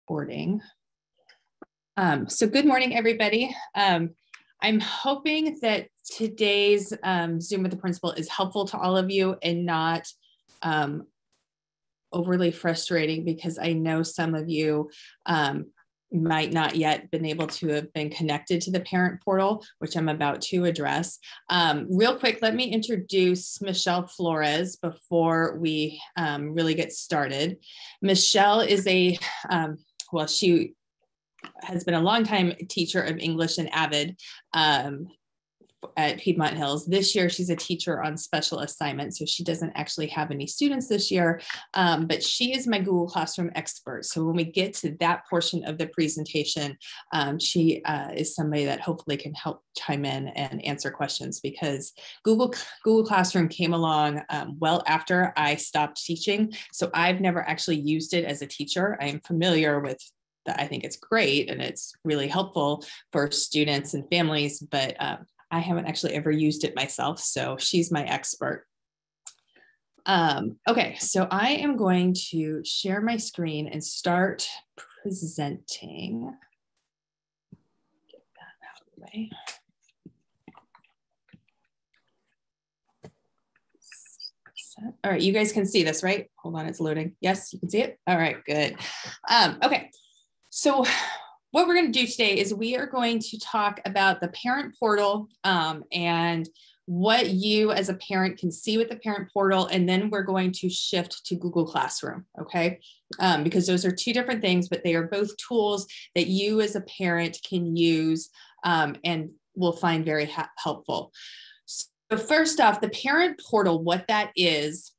recording. So good morning, everybody. I'm hoping that today's Zoom with the principal is helpful to all of you and not overly frustrating, because I know some of you might not yet been able to have been connected to the parent portal, which I'm about to address. Real quick, let me introduce Michelle Flores before we really get started. Michelle is well, she has been a longtime teacher of English and AVID at Piedmont Hills. This year, she's a teacher on special assignment, so she doesn't actually have any students this year, but she is my Google Classroom expert. So when we get to that portion of the presentation, she is somebody that hopefully can help chime in and answer questions, because Google Classroom came along well after I stopped teaching. So I've never actually used it as a teacher. I am familiar with that. I think it's great and it's really helpful for students and families, but I haven't actually ever used it myself, so she's my expert. Okay, so I am going to share my screen and start presenting. Get that out of the way. All right, you guys can see this, right? Hold on, it's loading. Yes, you can see it? All right, good. Okay, so what we're going to do today is we are going to talk about the parent portal and what you as a parent can see with the parent portal, and then we're going to shift to Google Classroom, okay? Because those are two different things, but they are both tools that you as a parent can use and will find very helpful. So first off, the parent portal, what that is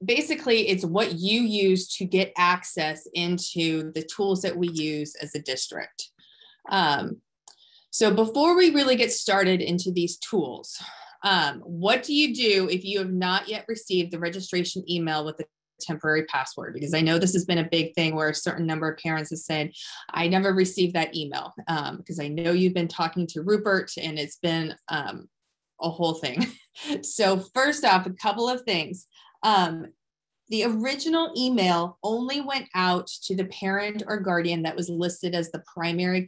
basically, it's what you use to get access into the tools that we use as a district. So before we really get started into these tools, what do you do if you have not yet received the registration email with the temporary password? Because I know this has been a big thing where a certain number of parents have said, I never received that email, because I know you've been talking to Rupert and it's been a whole thing. So first off, a couple of things. The original email only went out to the parent or guardian that was listed as the primary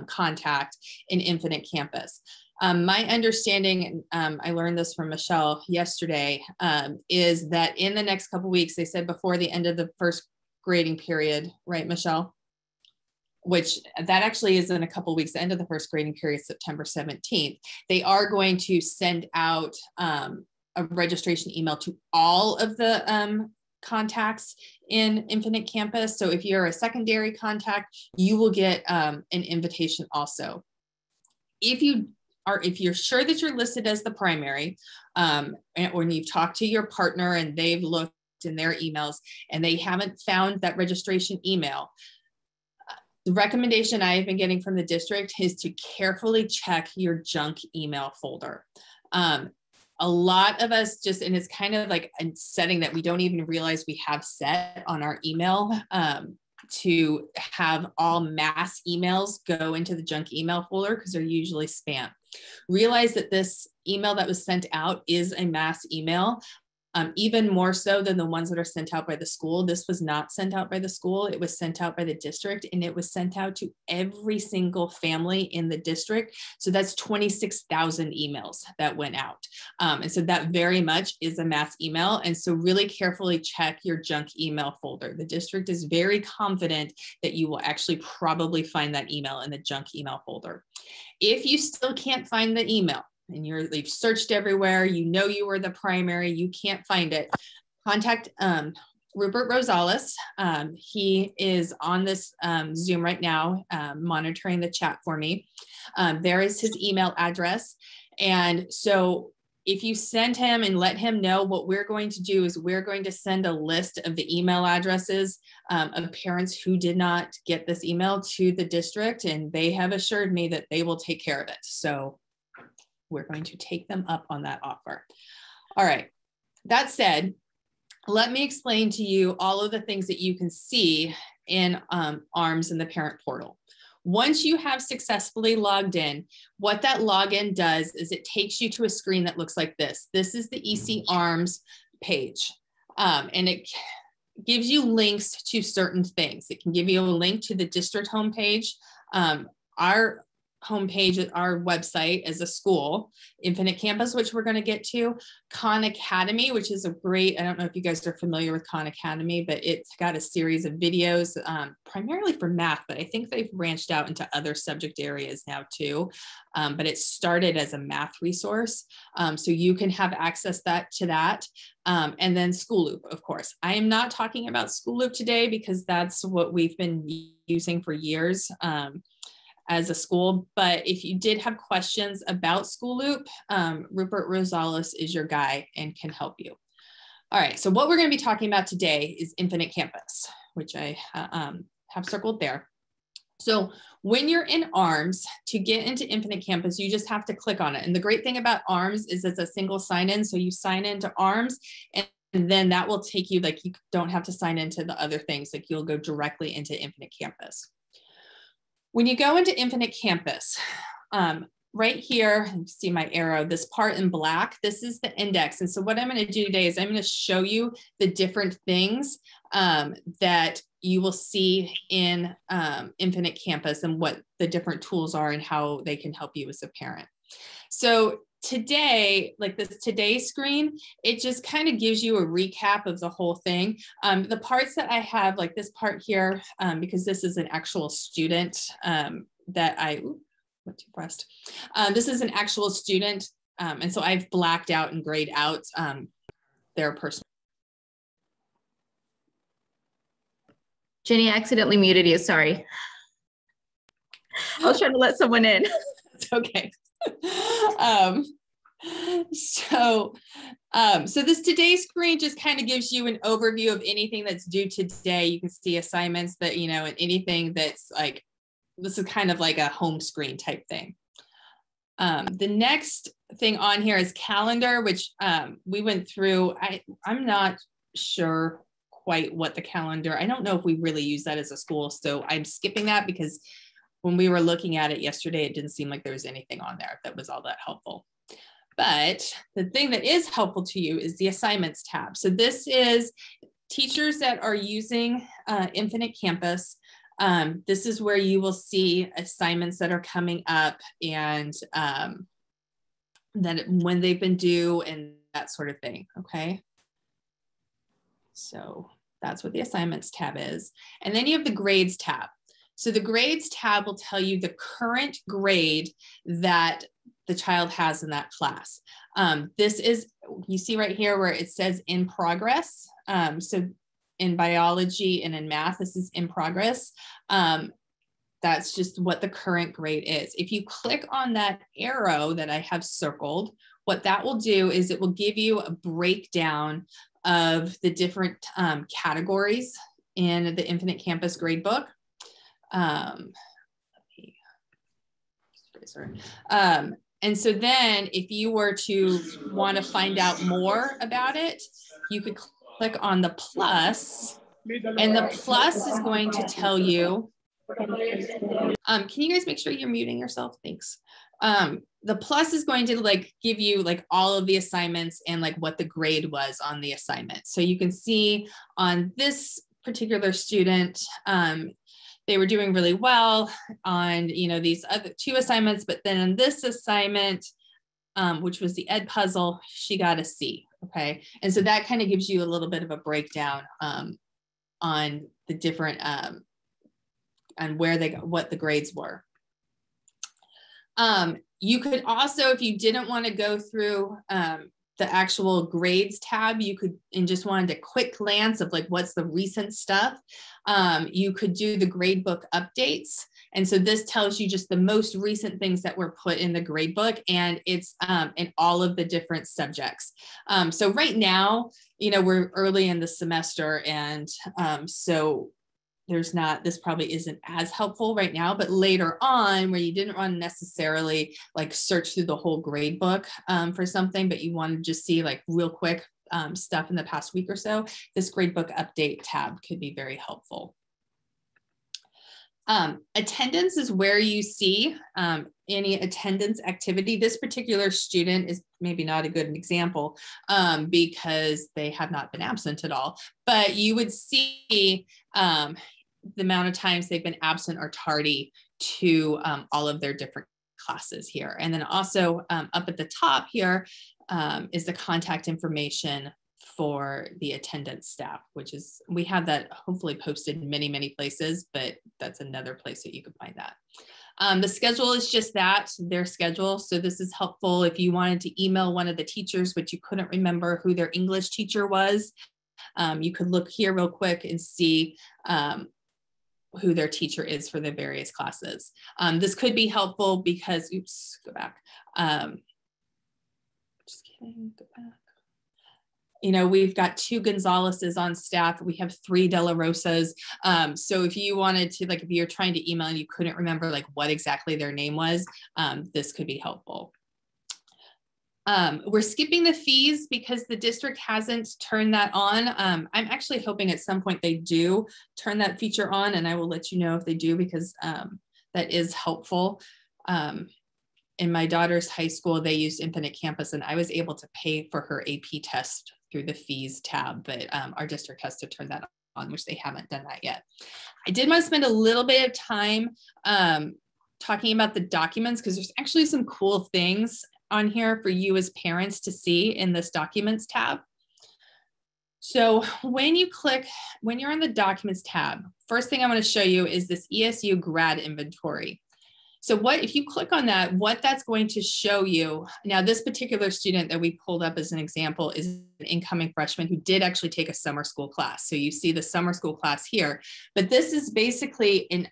contact in Infinite Campus. My understanding, and I learned this from Michelle yesterday, is that in the next couple of weeks, they said before the end of the first grading period, right, Michelle? Which that actually is in a couple of weeks, the end of the first grading period, September 17th. They are going to send out a registration email to all of the contacts in Infinite Campus. So if you're a secondary contact, you will get an invitation also. If you're sure that you're listed as the primary, or you've talked to your partner and they've looked in their emails and they haven't found that registration email, the recommendation I've been getting from the district is to carefully check your junk email folder. A lot of us just, and it's kind of like a setting that we don't even realize we have set on our email to have all mass emails go into the junk email folder, because they're usually spam. Realize that this email that was sent out is a mass email. Even more so than the ones that are sent out by the school. This was not sent out by the school. It was sent out by the district, and it was sent out to every single family in the district. So that's 26,000 emails that went out. And so that very much is a mass email. And so really carefully check your junk email folder. The district is very confident that you will actually probably find that email in the junk email folder. If you still can't find the email, and you've searched everywhere, you know you were the primary, you can't find it, contact Rupert Rosales. He is on this Zoom right now, monitoring the chat for me. There is his email address. And so if you send him and let him know, what we're going to do is we're going to send a list of the email addresses of parents who did not get this email to the district, and they have assured me that they will take care of it. So we're going to take them up on that offer. All right, that said, let me explain to you all of the things that you can see in ARMS in the parent portal. Once you have successfully logged in, what that login does is it takes you to a screen that looks like this. This is the EC ARMS page. And gives you links to certain things. It can give you a link to the district homepage. Our homepage, our website as a school, Infinite Campus, which we're going to get to, Khan Academy, which is a great, I don't know if you guys are familiar with Khan Academy, but it's got a series of videos primarily for math, but I think they've branched out into other subject areas now too. But it started as a math resource. So you can have access to that. And then School Loop, of course. I am not talking about School Loop today because that's what we've been using for years as a school. But if you did have questions about School Loop, Rupert Rosales is your guy and can help you. All right, so what we're going to be talking about today is Infinite Campus, which I have circled there. So when you're in ARMS, to get into Infinite Campus, you just have to click on it. And the great thing about ARMS is it's a single sign-in. So you sign into ARMS and then that will take you, like, you don't have to sign into the other things. Like, you'll go directly into Infinite Campus. When you go into Infinite Campus, right here, you see my arrow, this part in black, this is the index. And so what I'm going to do today is I'm going to show you the different things that you will see in Infinite Campus and what the different tools are and how they can help you as a parent. So today, like this today screen, it just kind of gives you a recap of the whole thing. The parts that I have, like this part here, because this is an actual student that I, what too pressed. This is an actual student. And so I've blacked out and grayed out their personal. Jenny, I accidentally muted you, sorry. I was trying to let someone in. It's okay. So this today screen just kind of gives you an overview of anything that's due today. You can see assignments that, you know, and anything that's like, this is kind of like a home screen type thing. The next thing on here is calendar, which we went through. I'm not sure quite what the calendar, I don't know if we really use that as a school. So I'm skipping that because when we were looking at it yesterday, it didn't seem like there was anything on there that was all that helpful. But the thing that is helpful to you is the assignments tab. So this is teachers that are using Infinite Campus. This is where you will see assignments that are coming up and that when they've been due and that sort of thing, okay? So that's what the assignments tab is. And then you have the grades tab. So the grades tab will tell you the current grade that the child has in that class. This is, you see right here where it says in progress. So in biology and in math, this is in progress. That's just what the current grade is. If you click on that arrow that I have circled, what that will do is it will give you a breakdown of the different categories in the Infinite Campus gradebook. And so then if you were to want to find out more about it, you could click on the plus, and the plus is going to tell you, can you guys make sure you're muting yourself? Thanks. The plus is going to like give you like all of the assignments and like what the grade was on the assignment. So you can see on this particular student, they were doing really well on, you know, these other two assignments, but then in this assignment, which was the ed puzzle, she got a C, okay? And so that kind of gives you a little bit of a breakdown on the different, and where they got, what the grades were. You could also, if you didn't want to go through the actual grades tab, you could, and just wanted a quick glance of like, what's the recent stuff, you could do the gradebook updates. And so this tells you just the most recent things that were put in the gradebook, and it's in all of the different subjects. So right now, you know, we're early in the semester, and so there's not, this probably isn't as helpful right now, but later on where you didn't want to necessarily like search through the whole grade book for something, but you want to just see like real quick stuff in the past week or so, this gradebook update tab could be very helpful. Attendance is where you see any attendance activity. This particular student is maybe not a good example because they have not been absent at all, but you would see the amount of times they've been absent or tardy to all of their different classes here. And then also up at the top here is the contact information for the attendance staff, which is, we have that hopefully posted in many, many places, but that's another place that you can find that. The schedule is just that, their schedule. So this is helpful if you wanted to email one of the teachers, but you couldn't remember who their English teacher was. You could look here real quick and see who their teacher is for the various classes. This could be helpful because, oops, go back. Just kidding, go back. You know, we've got 2 Gonzaleses on staff. We have 3 De La Rosas. So if you wanted to, like, if you're trying to email and you couldn't remember like what exactly their name was, this could be helpful. We're skipping the fees because the district hasn't turned that on. I'm actually hoping at some point they do turn that feature on, and I will let you know if they do, because that is helpful. In my daughter's high school, they used Infinite Campus, and I was able to pay for her AP test through the fees tab, but our district has to turn that on, which they haven't done that yet. I did want to spend a little bit of time talking about the documents, because there's actually some cool things on here for you as parents to see in this documents tab. So when you're in the documents tab, first thing I want to show you is this ESU grad inventory. So if you click on that, what that's going to show you, now this particular student that we pulled up as an example is an incoming freshman who did actually take a summer school class. So you see the summer school class here, but this is basically an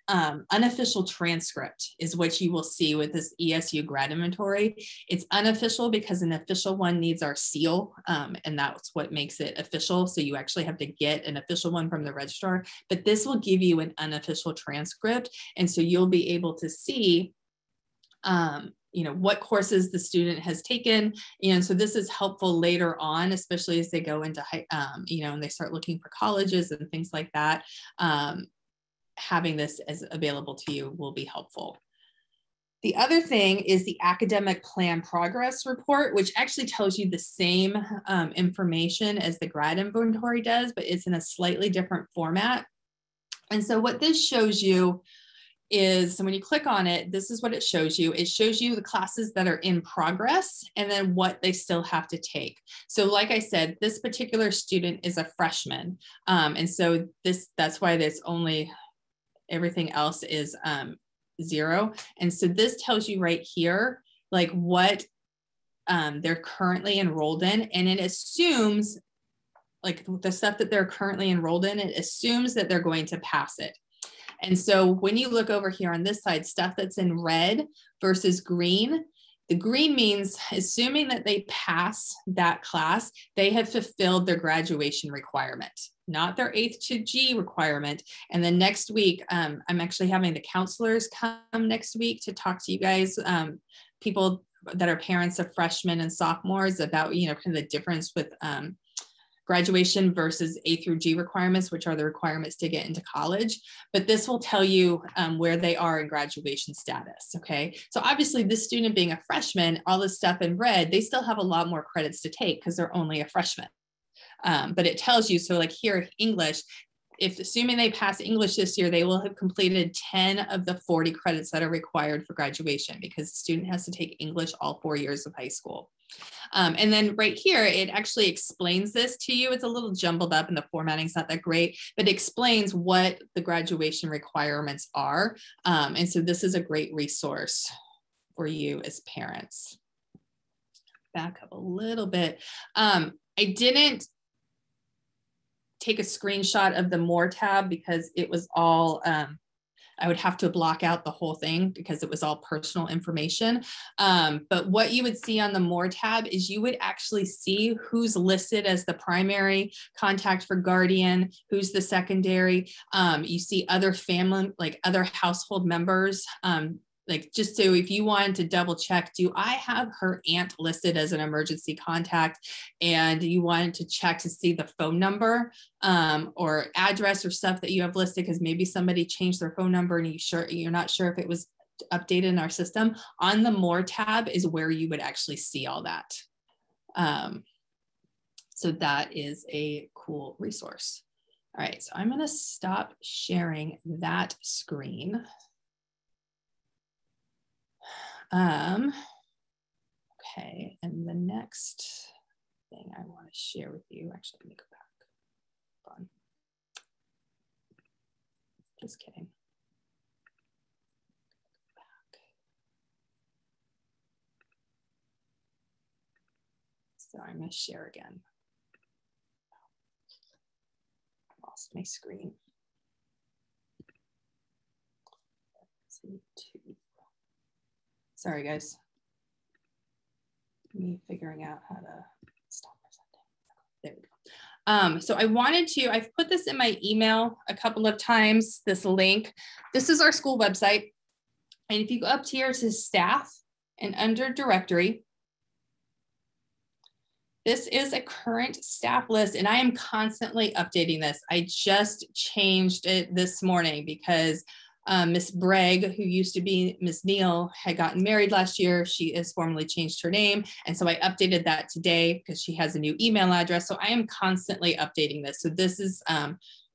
unofficial transcript is what you will see with this ESU grad inventory. It's unofficial because an official one needs our seal, and that's what makes it official. So you actually have to get an official one from the registrar, but this will give you an unofficial transcript. And so you'll be able to see you know, what courses the student has taken. And so this is helpful later on, especially as they go into high, you know, and they start looking for colleges and things like that. Having this as available to you will be helpful. The other thing is the academic plan progress report, which actually tells you the same information as the grad inventory does, but it's in a slightly different format. And so what this shows you is, so when you click on it, this is what it shows you. It shows you the classes that are in progress and then what they still have to take. So like I said, this particular student is a freshman. And so that's why there's only, everything else is 0. And so this tells you right here, like what they're currently enrolled in. And it assumes, like the stuff that they're currently enrolled in, it assumes that they're going to pass it. And so when you look over here on this side, stuff that's in red versus green, the green means assuming that they pass that class, they have fulfilled their graduation requirement, not their 8th to G requirement. And then next week, I'm actually having the counselors come next week to talk to you guys, people that are parents of freshmen and sophomores, about, you know, kind of the difference with graduation versus A through G requirements, which are the requirements to get into college. But this will tell you where they are in graduation status, okay? So obviously this student being a freshman, all this stuff in red, they still have a lot more credits to take because they're only a freshman. But it tells you, so like here, English, if assuming they pass English this year, they will have completed 10 of the 40 credits that are required for graduation, because the student has to take English all 4 years of high school. And then right here, it actually explains this to you. It's a little jumbled up and the formatting's not that great, but it explains what the graduation requirements are. And so this is a great resource for you as parents. Back up a little bit. I didn't take a screenshot of the More tab because it was all, I would have to block out the whole thing because it was all personal information. But what you would see on the More tab is you would actually see who's listed as the primary contact for guardian, who's the secondary. You see other family, like other household members. Like just so if you wanted to double check, do I have her aunt listed as an emergency contact, and you wanted to check to see the phone number or address or stuff that you have listed, because maybe somebody changed their phone number and you're not sure if it was updated in our system. On the More tab is where you would actually see all that. So that is a cool resource. All right, so I'm gonna stop sharing that screen. Okay, and the next thing I want to share with you, actually, let me go back. Hold on. Just kidding. Back. So I'm going to share again. I lost my screen. Sorry, guys. Me figuring out how to stop presenting. There we go. So I wanted to, I've put this in my email a couple of times, this link. This is our school website. And if you go up here to staff and under directory, this is a current staff list, and I am constantly updating this. I just changed it this morning because Miss Bragg, who used to be Miss Neal, had gotten married last year. She has formally changed her name. And so I updated that today because she has a new email address. So I am constantly updating this. So this is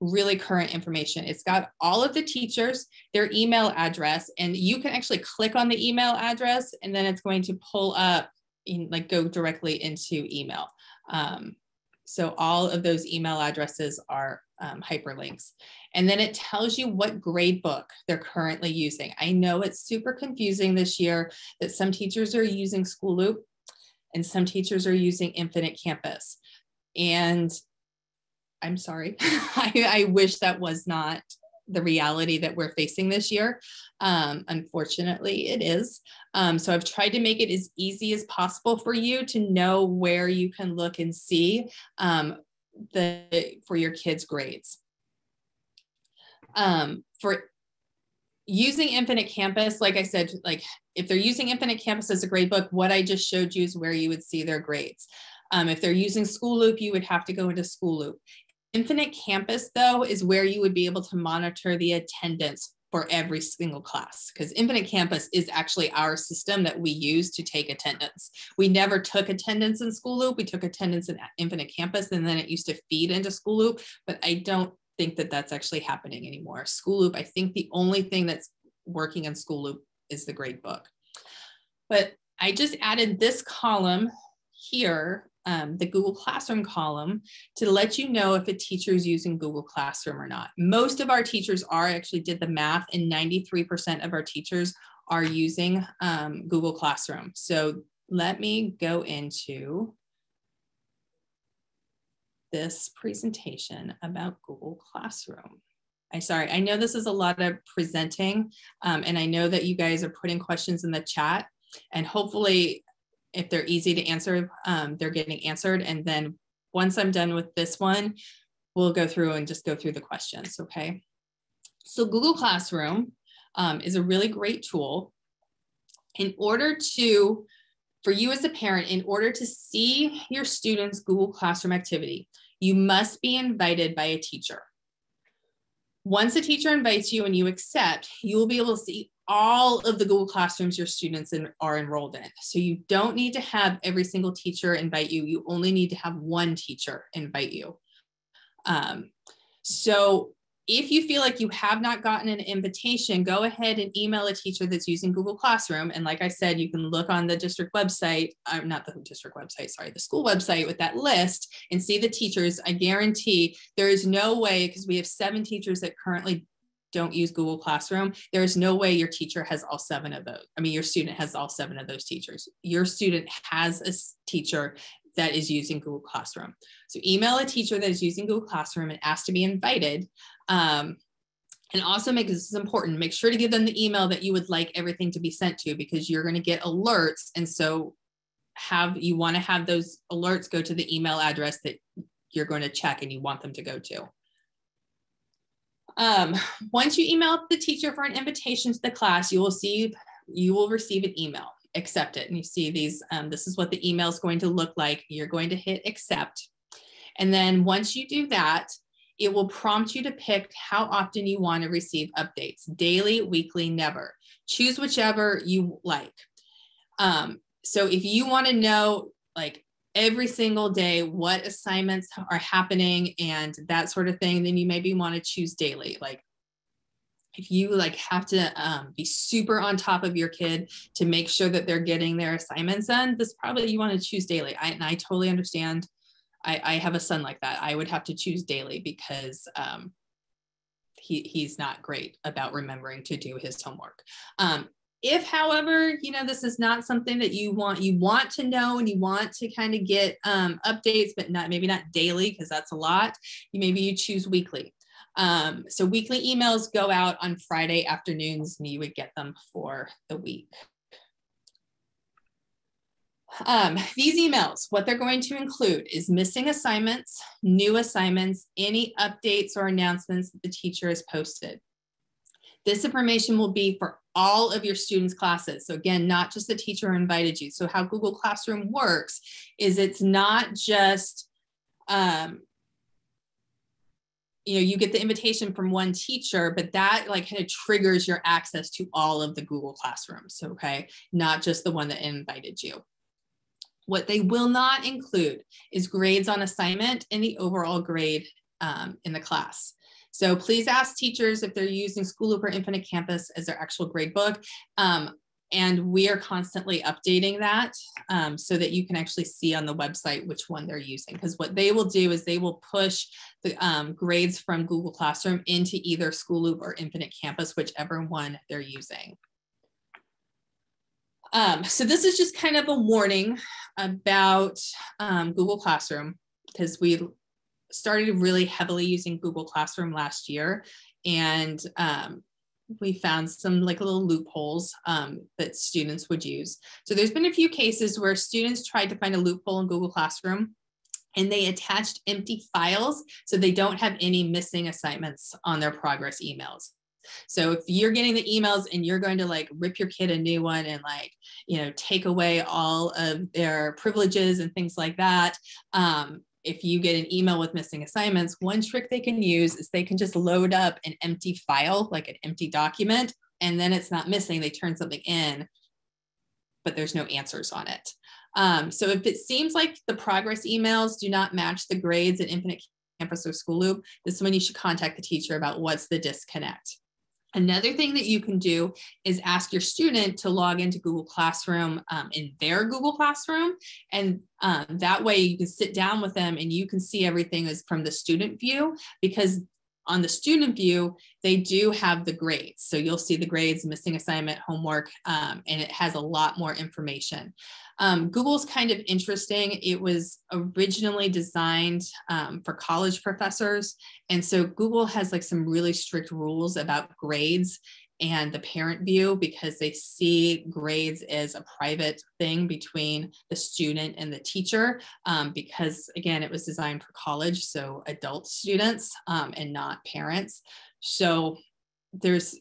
really current information. It's got all of the teachers, their email address, and you can actually click on the email address and then it's going to pull up, like go directly into email. So all of those email addresses are hyperlinks. And then it tells you what grade book they're currently using. I know it's super confusing this year that some teachers are using School Loop and some teachers are using Infinite Campus. And I'm sorry, I wish that was not the reality that we're facing this year. Unfortunately, it is. So I've tried to make it as easy as possible for you to know where you can look and see for your kids' grades. For using Infinite Campus, like I said, like if they're using Infinite Campus as a grade book, what I just showed you is where you would see their grades. If they're using School Loop, you would have to go into School Loop. Infinite Campus, though, is where you would be able to monitor the attendance for every single class, because Infinite Campus is actually our system that we use to take attendance. We never took attendance in School Loop. We took attendance in Infinite Campus, and then it used to feed into School Loop, but I don't think that that's actually happening anymore. School Loop, I think the only thing that's working in School Loop is the grade book. But I just added this column here, the Google Classroom column, to let you know if a teacher is using Google Classroom or not. Most of our teachers actually did the math, and 93% of our teachers are using Google Classroom. So let me go into this presentation about Google Classroom. I know this is a lot of presenting, and I know that you guys are putting questions in the chat, and hopefully if they're easy to answer, they're getting answered. And then once I'm done with this one, we'll go through and just go through the questions, okay? So Google Classroom is a really great tool. For you as a parent, in order to see your students' Google Classroom activity, you must be invited by a teacher. Once a teacher invites you and you accept, you will be able to see all of the Google Classrooms your students are enrolled in. So you don't need to have every single teacher invite you. You only need to have one teacher invite you. So if you feel like you have not gotten an invitation, go ahead and email a teacher that's using Google Classroom. And like I said, you can look on the district website, not the district website, sorry, the school website with that list and see the teachers. I guarantee there is no way, because we have 7 teachers that currently don't use Google Classroom. There is no way your teacher has all 7 of those. I mean, your student has all 7 of those teachers. Your student has a teacher that is using Google Classroom. So email a teacher that is using Google Classroom and ask to be invited. And also this is important, make sure to give them the email that you would like everything to be sent to, because you're going to get alerts. And so you want to have those alerts go to the email address that you're going to check and you want them to go to. Once you email the teacher for an invitation to the class, you will receive an email. Accept it. And you see these, this is what the email is going to look like. You're going to hit accept. And then once you do that, It will prompt you to pick how often you want to receive updates, daily, weekly, never. Choose whichever you like. So if you want to know like every single day what assignments are happening and that sort of thing, then you maybe want to choose daily. Like if you like have to be super on top of your kid to make sure that they're getting their assignments done, this probably you want to choose daily. I totally understand. I have a son like that. I would have to choose daily because he's not great about remembering to do his homework. If, however, you know, this is not something that you want to know and you want to kind of get updates, but maybe not daily because that's a lot, maybe you choose weekly. So weekly emails go out on Friday afternoons and you would get them for the week. These emails, what they're going to include is missing assignments, new assignments, any updates or announcements that the teacher has posted. This information will be for all of your students' classes. So again, not just the teacher who invited you. So how Google Classroom works is it's not just, you know, you get the invitation from one teacher, but that like kind of triggers your access to all of the Google Classrooms, okay? Not just the one that invited you. What they will not include is grades on assignment and the overall grade in the class. So please ask teachers if they're using Schooloop or Infinite Campus as their actual grade book. And we are constantly updating that so that you can actually see on the website which one they're using. Because what they will do is they will push the grades from Google Classroom into either Schooloop or Infinite Campus, whichever one they're using. So this is just kind of a warning about Google Classroom, because we started really heavily using Google Classroom last year, and we found some like little loopholes that students would use. So there's been a few cases where students tried to find a loophole in Google Classroom and they attached empty files so they don't have any missing assignments on their progress emails. So if you're getting the emails and you're going to like rip your kid a new one and like, you know, take away all of their privileges and things like that, if you get an email with missing assignments, one trick they can use is they can just load up an empty file, like an empty document, and then it's not missing. They turn something in, but there's no answers on it. So if it seems like the progress emails do not match the grades in Infinite Campus or Schooloop, this is when you should contact the teacher about what's the disconnect. Another thing that you can do is ask your student to log into Google Classroom in their Google Classroom. And that way you can sit down with them and you can see everything as from the student view, because on the student view, they do have the grades. So you'll see the grades, missing assignment, homework, and it has a lot more information. Google's kind of interesting. It was originally designed for college professors. And so Google has like some really strict rules about grades and the parent view, because they see grades as a private thing between the student and the teacher, because again, it was designed for college, so adult students and not parents. So there's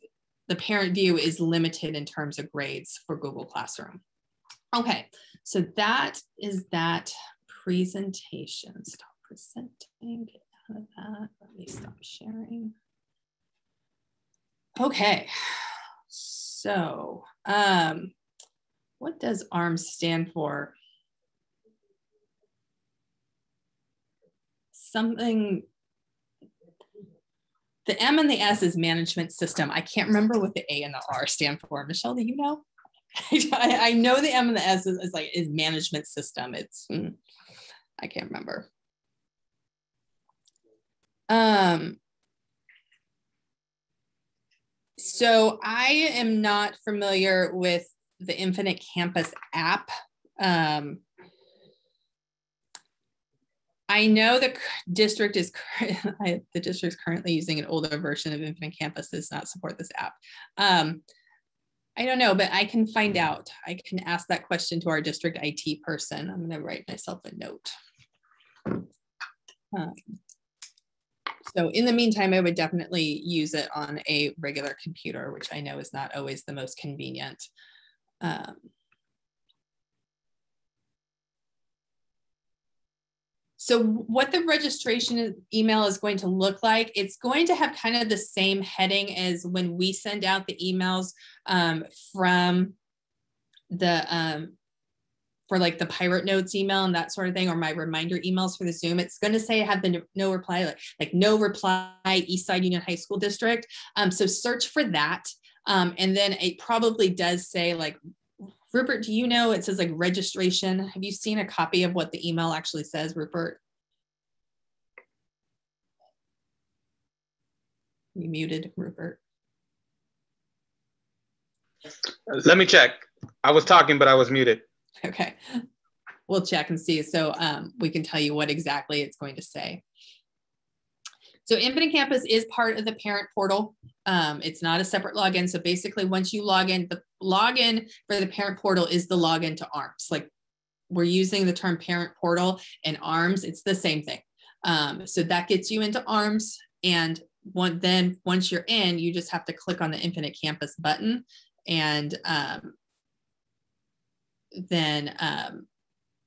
the parent view is limited in terms of grades for Google Classroom. Okay, so that is that presentation. Stop presenting, get out of that. Let me stop sharing. Okay, so what does ARMS stand for? Something, the M and the S is management system. I can't remember what the A and the R stand for. Michelle, do you know? I know the M and the S is management system. It's, I can't remember. So I am not familiar with the Infinite Campus app. I know the district is currently using an older version of Infinite Campus that does not support this app. I don't know, but I can find out. I can ask that question to our district IT person. I'm going to write myself a note. So in the meantime, I would definitely use it on a regular computer, which I know is not always the most convenient. So what the registration email is going to look like, it's going to have kind of the same heading as when we send out the emails from the, for like the Pirate Notes email and that sort of thing, or my reminder emails for the Zoom. It's going to say have the no reply, like no reply, Eastside Union High School District. So search for that. And then it probably does say like, Rupert, do you know, it says like registration. Have you seen a copy of what the email actually says, Rupert? You muted, Rupert. Let me check. I was talking, but I was muted. Okay, we'll check and see. So we can tell you what exactly it's going to say. So Infinite Campus is part of the parent portal. It's not a separate login. So basically once you log in, the login for the parent portal is the login to ARMS. Like we're using the term parent portal and ARMS, it's the same thing. So that gets you into ARMS. And then once you're in, you just have to click on the Infinite Campus button and then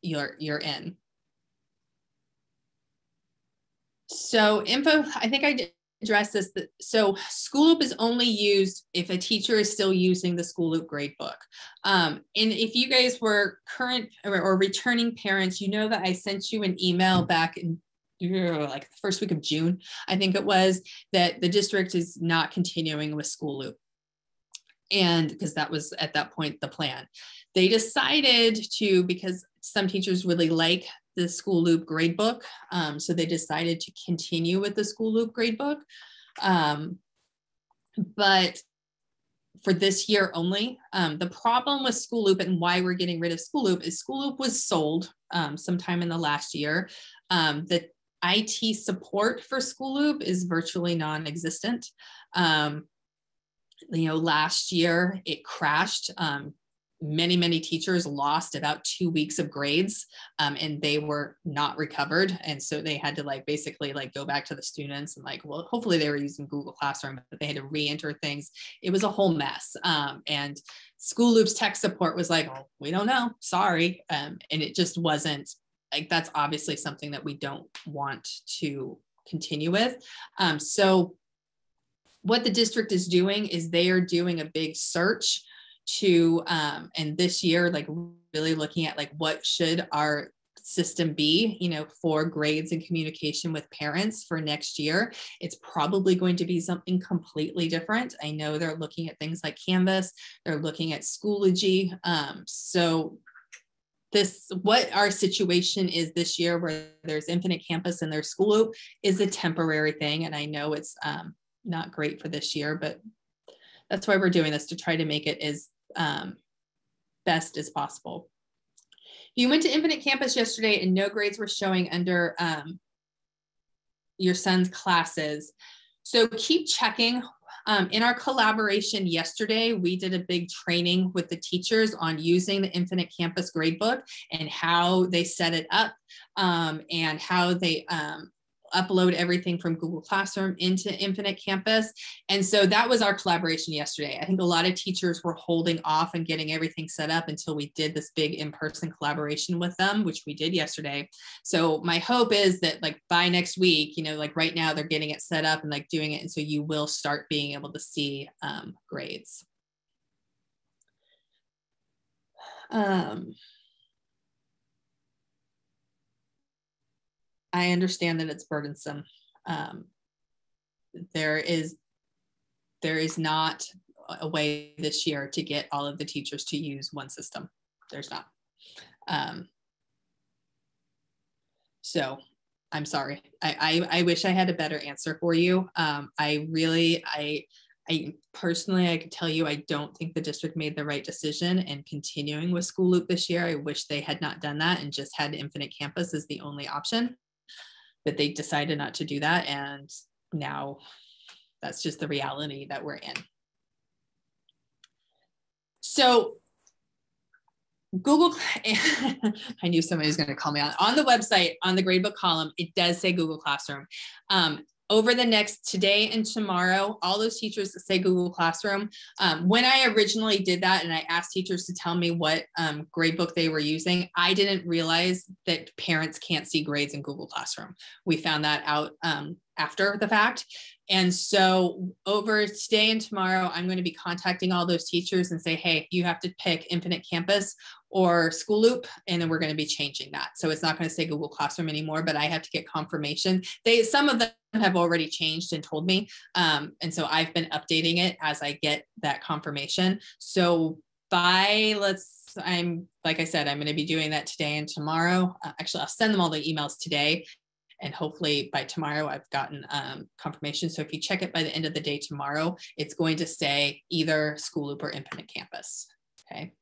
you're in. So info, I think I did address this. So School Loop is only used if a teacher is still using the School Loop gradebook. And if you guys were current or returning parents, you know that I sent you an email back in like the first week of June, I think it was, that the district is not continuing with School Loop. And because that was at that point the plan. They decided to, because some teachers really like the School Loop gradebook, so they decided to continue with the School Loop gradebook. But for this year only, the problem with School Loop and why we're getting rid of School Loop is School Loop was sold sometime in the last year. The IT support for School Loop is virtually non-existent. You know, last year it crashed. Many teachers lost about 2 weeks of grades and they were not recovered. And so they had to like basically like go back to the students and like, well, hopefully they were using Google Classroom, but they had to re-enter things. It was a whole mess. And School Loop's tech support was like, oh, we don't know, sorry. And it just wasn't like, that's obviously something that we don't want to continue with. So what the district is doing is they are doing a big search to, and this year, like really looking at like, what should our system be, you know, for grades and communication with parents for next year. It's probably going to be something completely different. I know they're looking at things like Canvas, they're looking at Schoology. So what our situation is this year, where there's Infinite Campus and there's School Loop, is a temporary thing. And I know it's not great for this year, but that's why we're doing this, to try to make it as best as possible. You went to Infinite Campus yesterday and no grades were showing under your son's classes. So keep checking. In our collaboration yesterday, we did a big training with the teachers on using the Infinite Campus gradebook and how they set it up and how they upload everything from Google Classroom into Infinite Campus. And so that was our collaboration yesterday. I think a lot of teachers were holding off and getting everything set up until we did this big in-person collaboration with them, which we did yesterday. So my hope is that like by next week, you know, like right now they're getting it set up and like doing it. And so you will start being able to see grades. I understand that it's burdensome. There is not a way this year to get all of the teachers to use one system. There's not. So I'm sorry. I wish I had a better answer for you. I personally, I could tell you, I don't think the district made the right decision in continuing with School Loop this year. I wish they had not done that and just had Infinite Campus as the only option. But they decided not to do that. And now that's just the reality that we're in. So Google, I knew somebody was going to call me on the website, on the gradebook column, it does say Google Classroom. over the next today and tomorrow, all those teachers that say Google Classroom, when I originally did that and I asked teachers to tell me what gradebook they were using, I didn't realize that parents can't see grades in Google Classroom. We found that out after the fact. And so over today and tomorrow, I'm going to be contacting all those teachers and say, hey, you have to pick Infinite Campus or School Loop, and then we're going to be changing that. So it's not going to say Google Classroom anymore, but I have to get confirmation. Some of them have already changed and told me. And so I've been updating it as I get that confirmation. So like I said, I'm going to be doing that today and tomorrow. Actually, I'll send them all the emails today. And hopefully by tomorrow, I've gotten confirmation. So if you check it by the end of the day tomorrow, it's going to say either School Loop or Infinite Campus. Okay.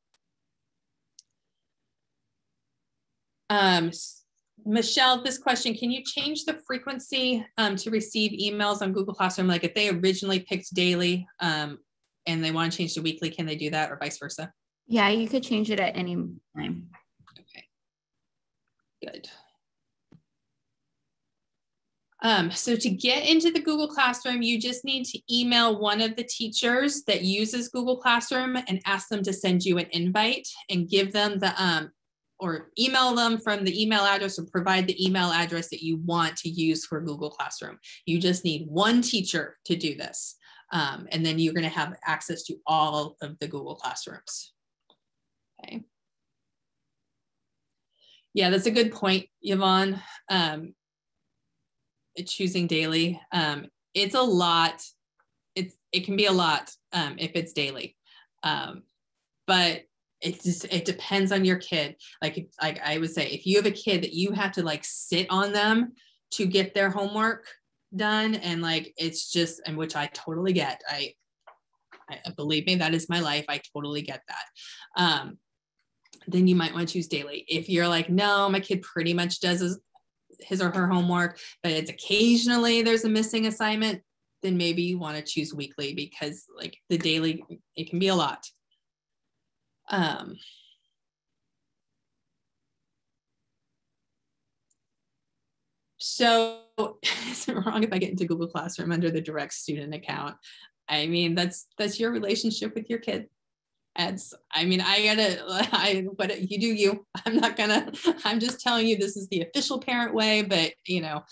Michelle, this question, can you change the frequency to receive emails on Google Classroom? Like if they originally picked daily and they want to change to weekly, can they do that or vice versa? Yeah, you could change it at any time. Okay, good. So to get into the Google Classroom, you just need to email one of the teachers that uses Google Classroom and ask them to send you an invite and give them the, or email them from the email address or provide the email address that you want to use for Google Classroom. You just need one teacher to do this. And then you're going to have access to all of the Google Classrooms. Okay. Yeah, that's a good point, Yvonne. Choosing daily. It's a lot. It can be a lot if it's daily. But it depends on your kid. Like I would say, if you have a kid that you have to like sit on them to get their homework done, and like it's just, and which I totally get. I believe me, that is my life. I totally get that. Then you might want to choose daily. If you're like, no, my kid pretty much does his or her homework, but it's occasionally there's a missing assignment, then maybe you want to choose weekly, because like the daily, it can be a lot. So is it wrong if I get into Google Classroom under the direct student account? I mean, that's your relationship with your kid. I mean, what you do, you, I'm just telling you, this is the official parent way, but you know,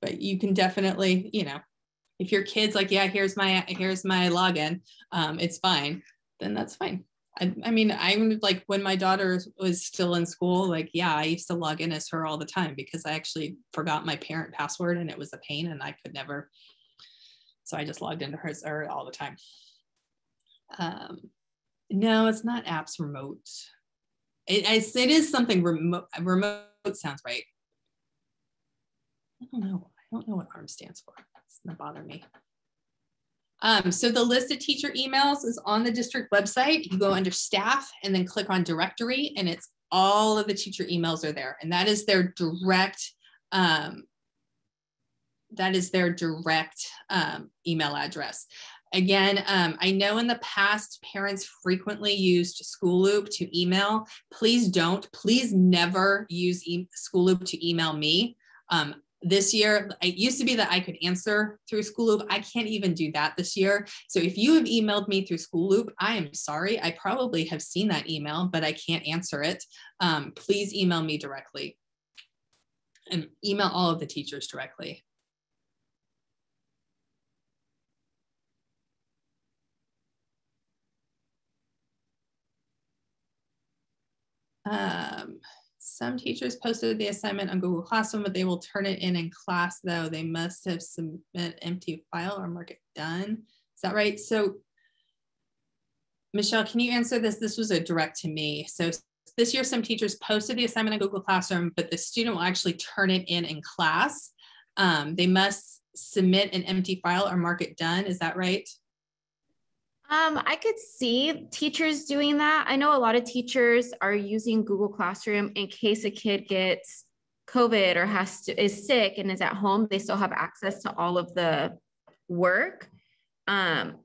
but you can definitely, you know, if your kid's like, yeah, here's my login, it's fine, then that's fine. I mean, I'm like, when my daughter was still in school, like, yeah, I used to log in as her all the time because I actually forgot my parent password and it was a pain and I could never, so I just logged into hers all the time. No, it's not apps remote. It is something remote. Remote sounds right. I don't know what ARM stands for. It's gonna bother me. So the list of teacher emails is on the district website. You go under staff and then click on directory, and it's all of the teacher emails are there. And that is their direct, email address. Again, I know in the past parents frequently used School Loop to email. Please never use School Loop to email me. This year, it used to be that I could answer through School Loop. I can't even do that this year. So if you have emailed me through School Loop, I am sorry. I probably have seen that email, but I can't answer it. Please email me directly and email all of the teachers directly. Some teachers posted the assignment on Google Classroom, but they will turn it in class though. They must have submit empty file or mark it done. Is that right? So Michelle, can you answer this? This was a direct to me. So this year, some teachers posted the assignment on Google Classroom, but the student will actually turn it in class. They must submit an empty file or mark it done. Is that right? I could see teachers doing that. I know a lot of teachers are using Google Classroom in case a kid gets COVID or is sick and is at home. They still have access to all of the work, but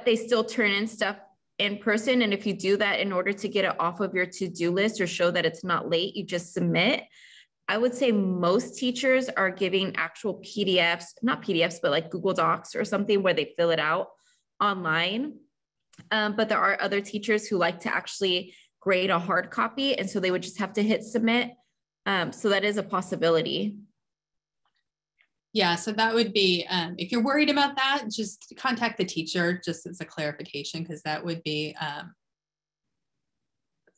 they still turn in stuff in person. And if you do that in order to get it off of your to-do list or show that it's not late, you just submit. I would say most teachers are giving actual PDFs, not PDFs, but like Google Docs or something where they fill it out online. But there are other teachers who like to actually grade a hard copy. And so they would just have to hit submit. So that is a possibility. Yeah, so that would be, if you're worried about that, just contact the teacher, just as a clarification, because that would be,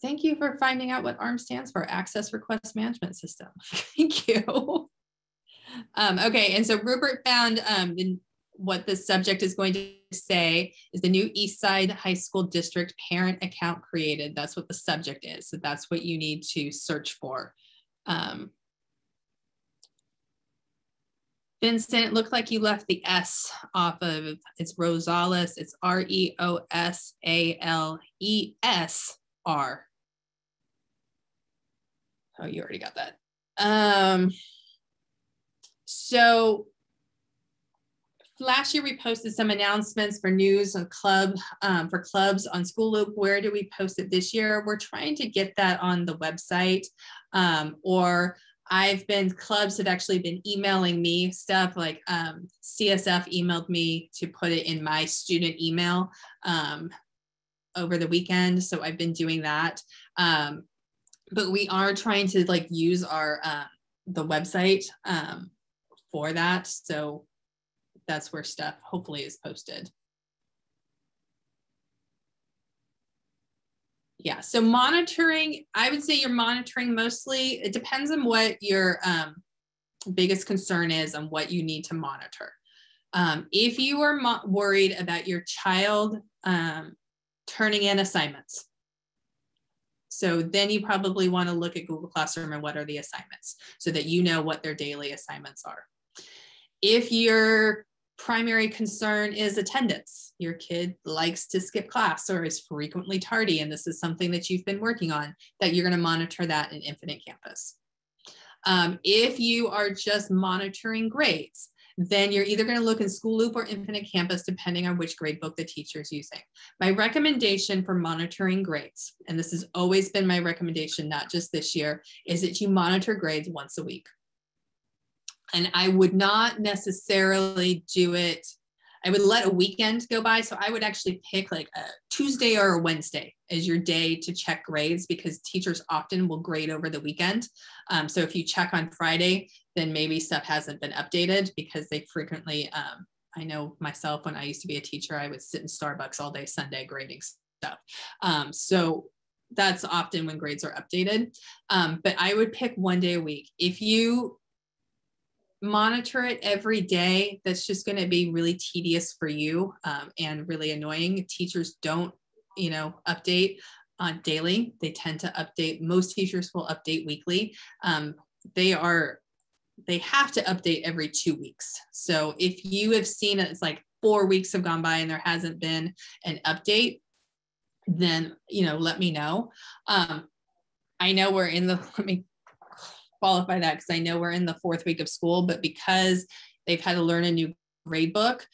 thank you for finding out what ARM stands for, Access Request Management System. Thank you. Okay, and so Rupert found what the subject is going to say is the new Eastside High School District parent account created. That's what the subject is. So that's what you need to search for. Vincent, it looked like you left the S off of, it's Rosales, it's Reosalesr. Oh, you already got that. So last year we posted some announcements for news on for clubs on School Loop. Where do we post it this year? We're trying to get that on the website, or clubs have actually been emailing me stuff, like CSF emailed me to put it in my student email over the weekend. So I've been doing that. But we are trying to like use our the website for that. So that's where stuff hopefully is posted. Yeah, so monitoring, I would say you're monitoring mostly, it depends on what your biggest concern is and what you need to monitor. If you are worried about your child turning in assignments, so then you probably want to look at Google Classroom and what are the assignments so that you know what their daily assignments are. If your primary concern is attendance, your kid likes to skip class or is frequently tardy, and this is something that you've been working on, that you're going to monitor that in Infinite Campus. If you are just monitoring grades, then you're either going to look in School Loop or Infinite Campus, depending on which grade book the teacher is using. My recommendation for monitoring grades, and this has always been my recommendation, not just this year, is that you monitor grades once a week. And I would not necessarily do it, I would let a weekend go by. So I would actually pick like a Tuesday or a Wednesday as your day to check grades, because teachers often will grade over the weekend. So if you check on Friday, then maybe stuff hasn't been updated, because they frequently, I know myself, when I used to be a teacher, I would sit in Starbucks all day Sunday grading stuff. So that's often when grades are updated. But I would pick one day a week. If you monitor it every day, that's just going to be really tedious for you and really annoying. Teachers don't, update daily. They tend to update. Most teachers will update weekly. They have to update every 2 weeks. So if you have seen it, it's like 4 weeks have gone by and there hasn't been an update, then, let me know. I know we're in the, let me qualify that, because I know we're in the 4th week of school, but because they've had to learn a new grade book,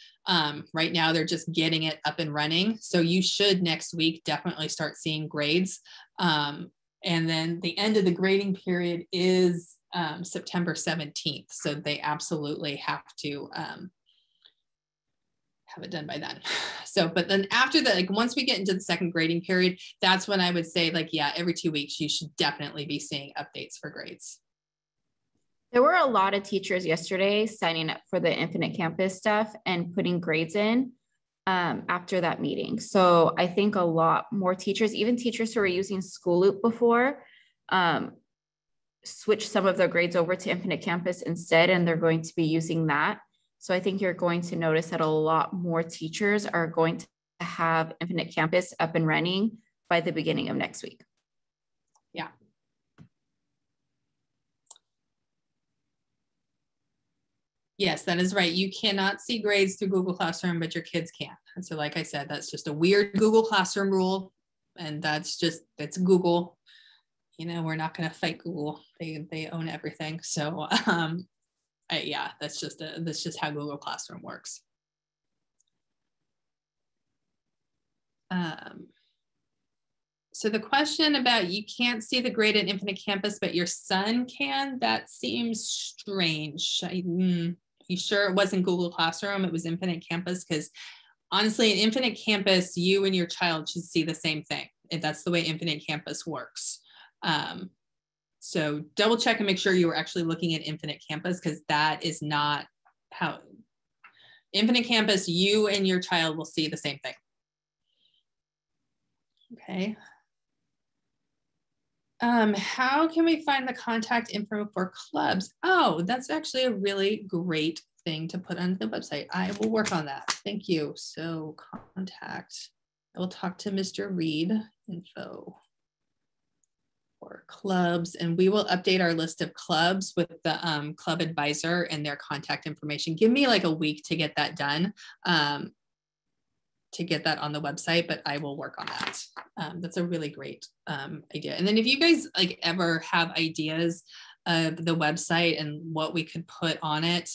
right now they're just getting it up and running. So you should next week definitely start seeing grades. And then the end of the grading period is September 17th. So they absolutely have to have it done by then. So, but then after that, like once we get into the second grading period, that's when I would say, like, yeah, every 2 weeks, you should definitely be seeing updates for grades. There were a lot of teachers yesterday signing up for the Infinite Campus stuff and putting grades in after that meeting. So I think a lot more teachers, even teachers who were using School Loop before, switch some of their grades over to Infinite Campus instead, and they're going to be using that. So I think you're going to notice that a lot more teachers are going to have Infinite Campus up and running by the beginning of next week. Yeah. Yes, that is right. You cannot see grades through Google Classroom, but your kids can. And so, like I said, that's just a weird Google Classroom rule. And that's Google. We're not going to fight Google. They own everything. So yeah, that's just how Google Classroom works. So the question about you can't see the grade at Infinite Campus, but your son can, that seems strange. You sure it wasn't Google Classroom? It was Infinite Campus? Because honestly, in Infinite Campus, you and your child should see the same thing. If that's the way Infinite Campus works. So double check and make sure you were actually looking at Infinite Campus, because that is not how Infinite Campus, you and your child will see the same thing. Okay. How can we find the contact info for clubs? Oh, that's actually a really great thing to put on the website. I will work on that. Thank you. So contact, I will talk to Mr. Reed, info for clubs, and we will update our list of clubs with the club advisor and their contact information. Give me like a week to get that done. To get that on the website, but I will work on that. That's a really great idea. And then if you guys like ever have ideas of the website and what we could put on it,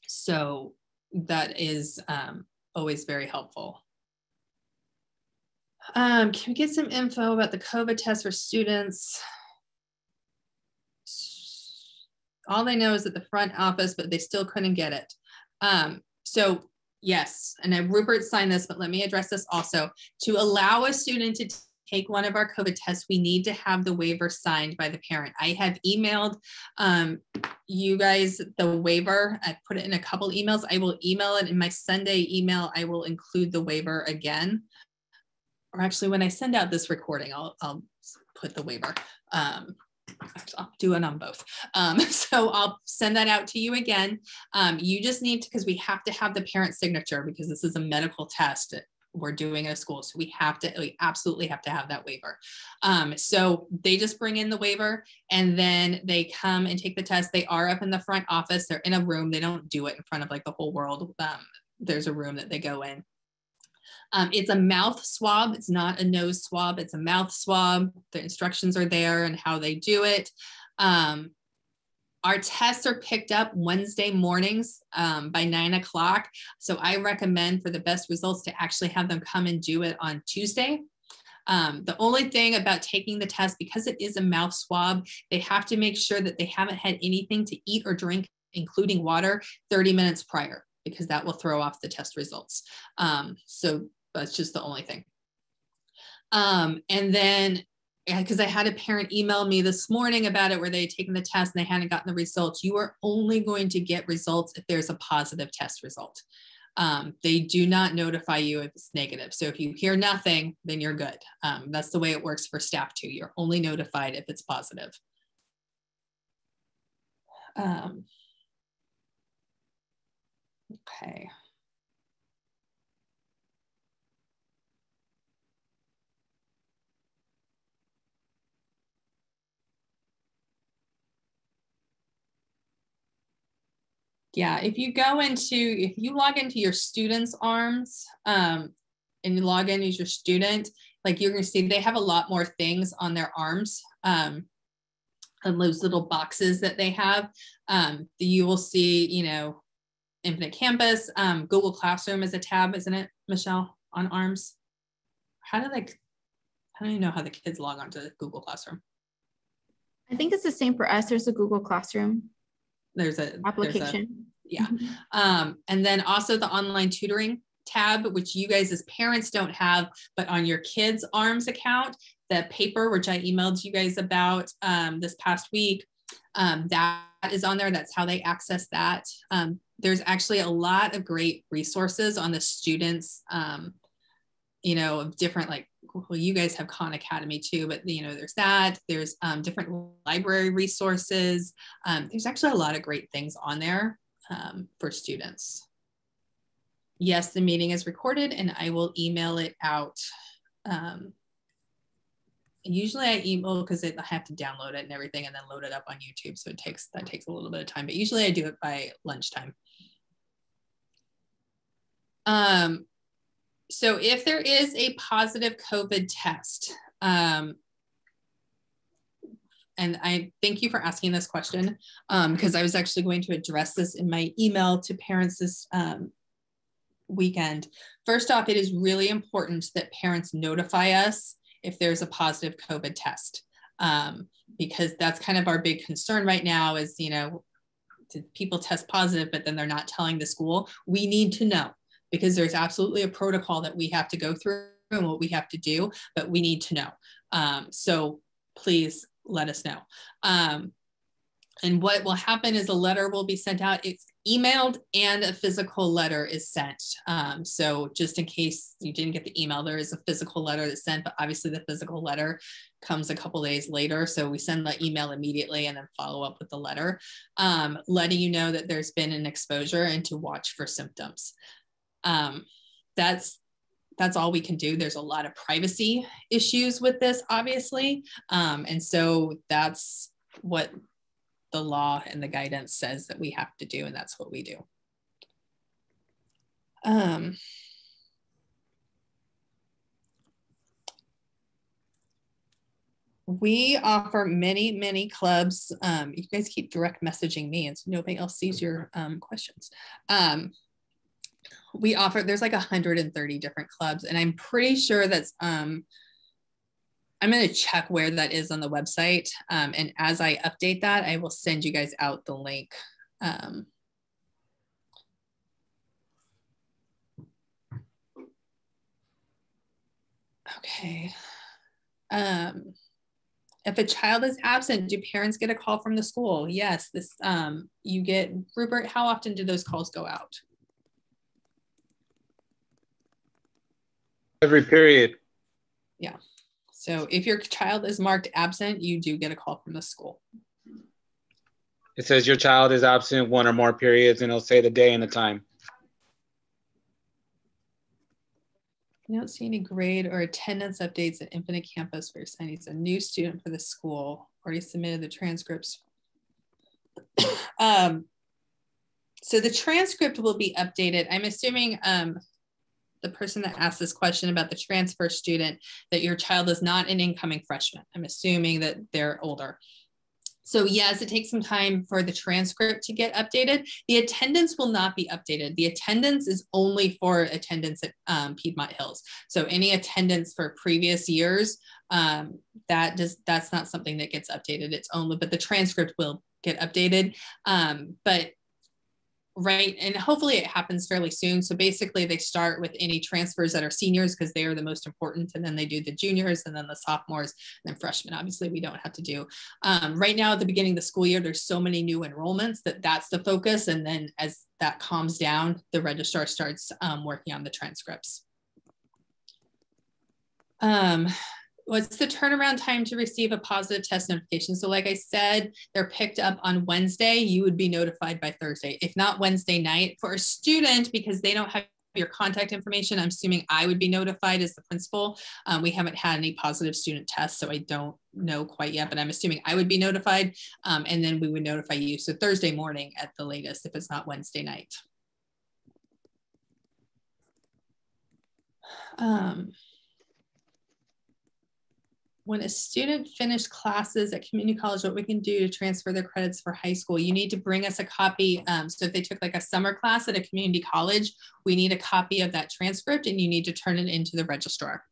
so that is always very helpful. Can we get some info about the COVID test for students? All they know is at the front office, but they still couldn't get it. So yes, and Rupert signed this, but let me address this also. To allow a student to take one of our COVID tests, we need to have the waiver signed by the parent. I have emailed you guys the waiver. I put it in a couple emails. I will email it in my Sunday email. I will include the waiver again. Or actually, when I send out this recording, I'll put the waiver. I'll do it on both. So I'll send that out to you again. You just need to, because we have to have the parent signature, because this is a medical test we're doing at a school. So we absolutely have to have that waiver. So they just bring in the waiver and then they come and take the test. They are up in the front office. They're in a room. They don't do it in front of like the whole world. There's a room that they go in. It's a mouth swab. It's not a nose swab. It's a mouth swab. The instructions are there and how they do it. Our tests are picked up Wednesday mornings by 9 o'clock. So I recommend for the best results to actually have them come and do it on Tuesday. The only thing about taking the test, because it is a mouth swab, they have to make sure that they haven't had anything to eat or drink, including water, 30 minutes prior, because that will throw off the test results. So that's just the only thing. And then, because I had a parent email me this morning about it where they had taken the test and they hadn't gotten the results. You are only going to get results if there's a positive test result. They do not notify you if it's negative. So if you hear nothing, then you're good. That's the way it works for staff too. You're only notified if it's positive. Okay. Yeah, if you log into your student's arms and you log in as your student, like you're gonna see they have a lot more things on their arms. And those little boxes that they have, you will see, you know, Infinite Campus, Google Classroom is a tab, isn't it, Michelle, on arms? How do you know how the kids log on to Google Classroom? I think it's the same for us. There's a Google Classroom. There's a application. Yeah. And then also the online tutoring tab, which you guys as parents don't have, but on your kids' ARMS account, the paper, which I emailed you guys about this past week, that is on there. That's how they access that. There's actually a lot of great resources on the students, you know, of different, like, well, you guys have Khan Academy too, but you know, there's that, there's different library resources. There's actually a lot of great things on there for students. Yes, the meeting is recorded and I will email it out. Usually I email because I have to download it and everything and then load it up on YouTube. So that takes a little bit of time, but usually I do it by lunchtime. So if there is a positive COVID test, and I thank you for asking this question, because I was actually going to address this in my email to parents this weekend. First off, it is really important that parents notify us if there's a positive COVID test, because that's kind of our big concern right now is, you know, did people test positive, but then they're not telling the school? We need to know, because there's absolutely a protocol that we have to go through and what we have to do, but we need to know. So please let us know. And what will happen is a letter will be sent out. It's emailed and a physical letter is sent. So just in case you didn't get the email, there is a physical letter that's sent, but obviously the physical letter comes a couple days later. So we send the email immediately and then follow up with the letter, letting you know that there's been an exposure and to watch for symptoms. That's all we can do. There's a lot of privacy issues with this, obviously. And so that's what the law and the guidance says that we have to do, and that's what we do. We offer many, many clubs. You guys keep direct messaging me, and so nobody else sees your questions. We offer, there's like 130 different clubs, and I'm pretty sure that's, I'm going to check where that is on the website. And as I update that, I will send you guys out the link. Okay. If a child is absent, do parents get a call from the school? Yes, this you get, Rupert, how often do those calls go out? Every period. Yeah. So if your child is marked absent, you do get a call from the school. It says your child is absent one or more periods, and it'll say the day and the time. I don't see any grade or attendance updates at Infinite Campus for your son. He's a new student for the school. Already submitted the transcripts. So the transcript will be updated. I'm assuming the person that asked this question about the transfer student, that your child is not an incoming freshman. I'm assuming that they're older. So yes, it takes some time for the transcript to get updated. The attendance will not be updated. The attendance is only for attendance at Piedmont Hills. So any attendance for previous years, that's not something that gets updated. It's only, but the transcript will get updated. But right, and hopefully it happens fairly soon. So basically they start with any transfers that are seniors because they are the most important, and then they do the juniors and then the sophomores and then freshmen. Obviously we don't have to do. Right now at the beginning of the school year, there's so many new enrollments that's the focus, and then as that calms down, the registrar starts working on the transcripts. What's the turnaround time to receive a positive test notification? So like I said, they're picked up on Wednesday. You would be notified by Thursday, if not Wednesday night. For a student, because they don't have your contact information, I'm assuming I would be notified as the principal. We haven't had any positive student tests, so I don't know quite yet, but I'm assuming I would be notified, and then we would notify you. So Thursday morning at the latest, if it's not Wednesday night. When a student finished classes at community college, what we can do to transfer their credits for high school, you need to bring us a copy. So if they took like a summer class at a community college, we need a copy of that transcript, and you need to turn it into the registrar.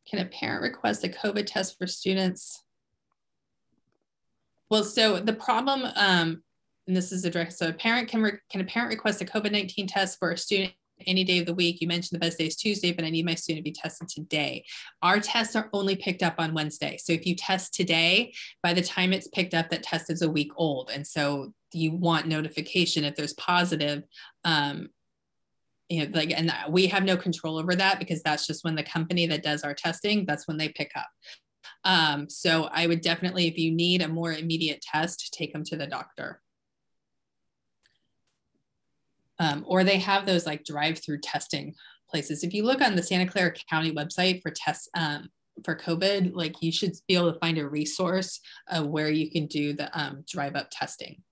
Can a parent request a COVID test for students? Well, so the problem, and this is addressed, so can a parent request a COVID-19 test for a student any day of the week? You mentioned the best day is Tuesday, but I need my student to be tested today. Our tests are only picked up on Wednesday. So if you test today, by the time it's picked up, that test is a week old. And so you want notification if there's positive, you know, like, and we have no control over that because that's just when the company that does our testing, that's when they pick up. So I would definitely, if you need a more immediate test, take them to the doctor. Or they have those like drive-through testing places. If you look on the Santa Clara County website for tests for COVID, like you should be able to find a resource where you can do the drive-up testing.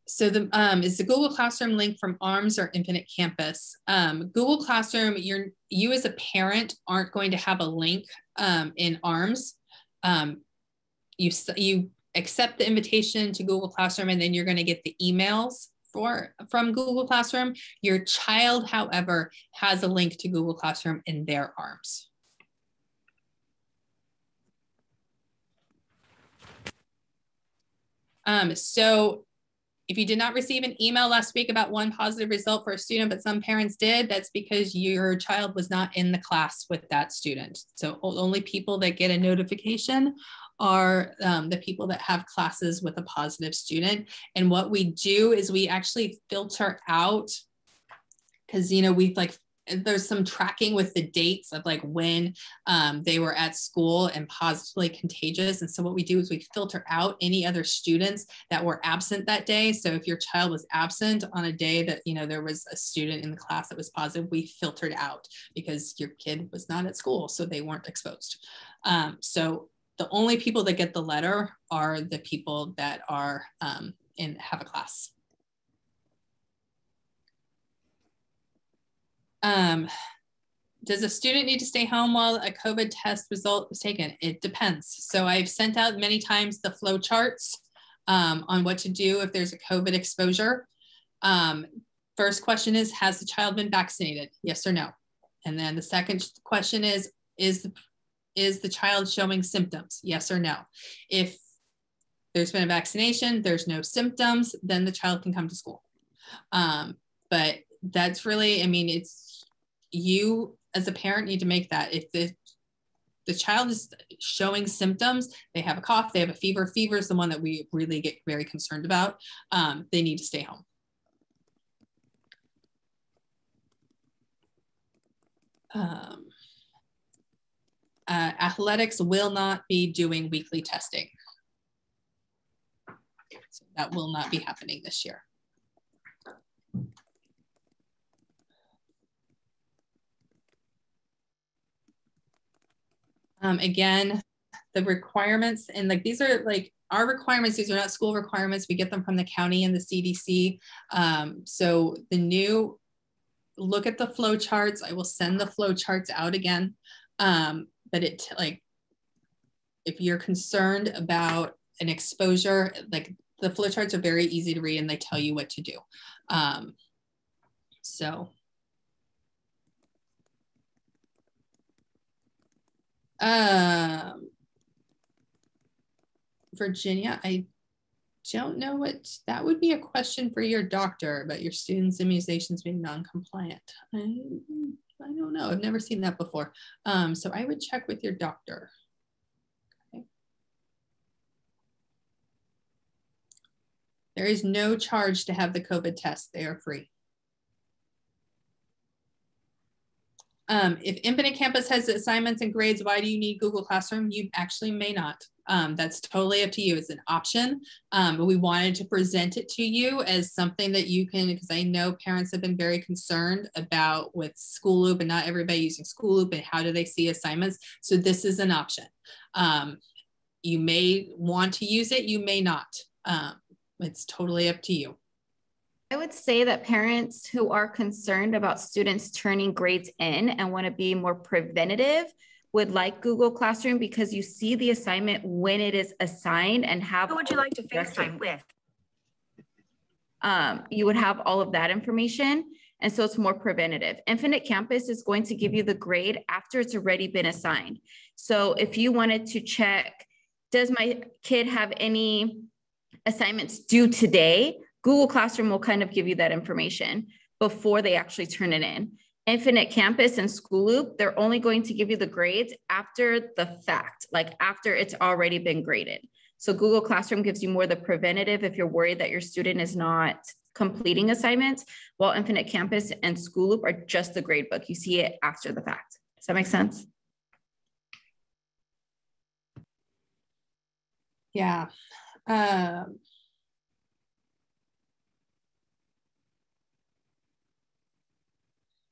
So is the Google Classroom link from ARMS or Infinite Campus? Google Classroom, you as a parent aren't going to have a link in ARMS. You accept the invitation to Google Classroom, and then you're going to get the emails from Google Classroom. Your child, however, has a link to Google Classroom in their arms. So if you did not receive an email last week about one positive result for a student, but some parents did, that's because your child was not in the class with that student. So only people that get a notification are the people that have classes with a positive student. And what we do is we actually filter out, because, you know, there's some tracking with the dates of like when they were at school and positively contagious. And so what we do is we filter out any other students that were absent that day. So if your child was absent on a day that, you know, there was a student in the class that was positive, we filtered out because your kid was not at school, so they weren't exposed. So the only people that get the letter are the people that are have a class. Does a student need to stay home while a COVID test result was taken? It depends. So I've sent out many times the flow charts on what to do if there's a COVID exposure. First question is, has the child been vaccinated? Yes or no? And then the second question is the child showing symptoms? Yes or no? If there's been a vaccination, there's no symptoms, then the child can come to school. But that's really, I mean, it's you as a parent need to make that. If the child is showing symptoms, they have a cough, they have a fever. Fever is the one that we really get very concerned about. They need to stay home. Athletics will not be doing weekly testing. So that will not be happening this year. Again, the requirements, and like these are like our requirements, these are not school requirements. We get them from the county and the CDC. So the new, look at the flow charts. I will send the flow charts out again. But it, like, if you're concerned about an exposure, like the flow charts are very easy to read and they tell you what to do. Virginia, I don't know what, that would be a question for your doctor about your students' immunizations being non-compliant. I don't know, I've never seen that before. So I would check with your doctor. Okay. There is no charge to have the COVID test, they are free. If Infinite Campus has assignments and grades, why do you need Google Classroom? You actually may not. That's totally up to you. It's an option. But we wanted to present it to you as something that you can, because I know parents have been very concerned about with School Loop and not everybody using School Loop and how do they see assignments. So this is an option. You may want to use it, you may not. It's totally up to you. I would say that parents who are concerned about students turning grades in and want to be more preventative would like Google Classroom because you see the assignment when it is assigned and have. Who would you like to FaceTime with? You would have all of that information. And so it's more preventative. Infinite Campus is going to give you the grade after it's already been assigned. So if you wanted to check, does my kid have any assignments due today? Google Classroom will kind of give you that information before they actually turn it in. Infinite Campus and School Loop, they're only going to give you the grades after the fact, like after it's already been graded. So Google Classroom gives you more the preventative if you're worried that your student is not completing assignments, while Infinite Campus and School Loop are just the grade book. You see it after the fact. Does that make sense? Yeah.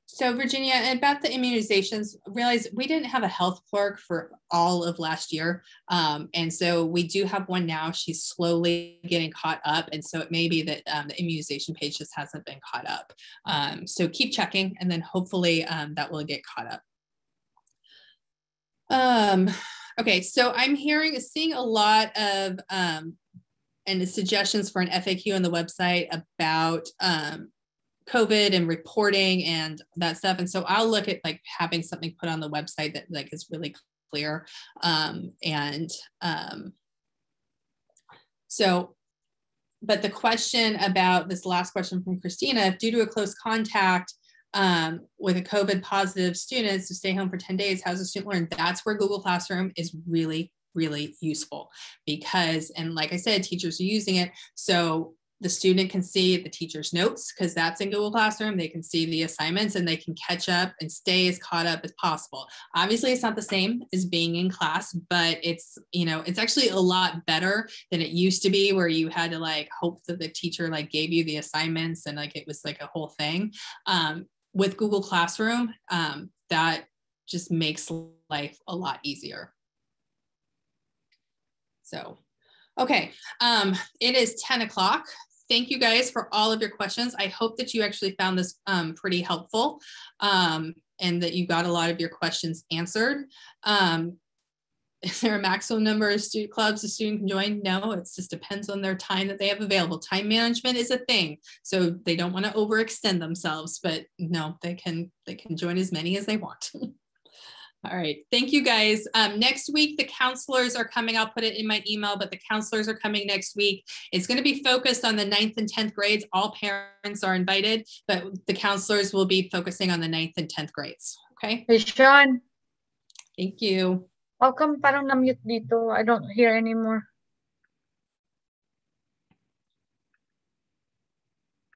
So Virginia, about the immunizations, realize we didn't have a health clerk for all of last year. And so we do have one now. She's slowly getting caught up. And so it may be that the immunization page just hasn't been caught up. So keep checking and then hopefully that will get caught up. Okay, so I'm seeing a lot of and suggestions for an FAQ on the website about COVID and reporting and that stuff. And so I'll look at like having something put on the website that like is really clear. So, but the question about this last question from Christina, due to a close contact with a COVID positive students to stay home for 10 days, how's the student learn? That's where Google Classroom is really, really useful because, and like I said, teachers are using it. So the student can see the teacher's notes because that's in Google Classroom. They can see the assignments and they can catch up and stay as caught up as possible. Obviously, it's not the same as being in class, but it's, you know, it's actually a lot better than it used to be where you had to like hope that the teacher like gave you the assignments and like it was like a whole thing. With Google Classroom, that just makes life a lot easier. So, okay, it is 10 o'clock. Thank you guys for all of your questions. I hope that you actually found this pretty helpful and that you got a lot of your questions answered. Is there a maximum number of student clubs a student can join? No, it just depends on their time that they have available. Time management is a thing. So they don't want to overextend themselves, but no, they can join as many as they want. All right, thank you guys. Next week, the counselors are coming. I'll put it in my email, but the counselors are coming next week. It's going to be focused on the 9th and 10th grades. All parents are invited, but the counselors will be focusing on the 9th and 10th grades. Okay. Hey, Sean. Thank you. How come parang na-mute dito? I don't hear anymore.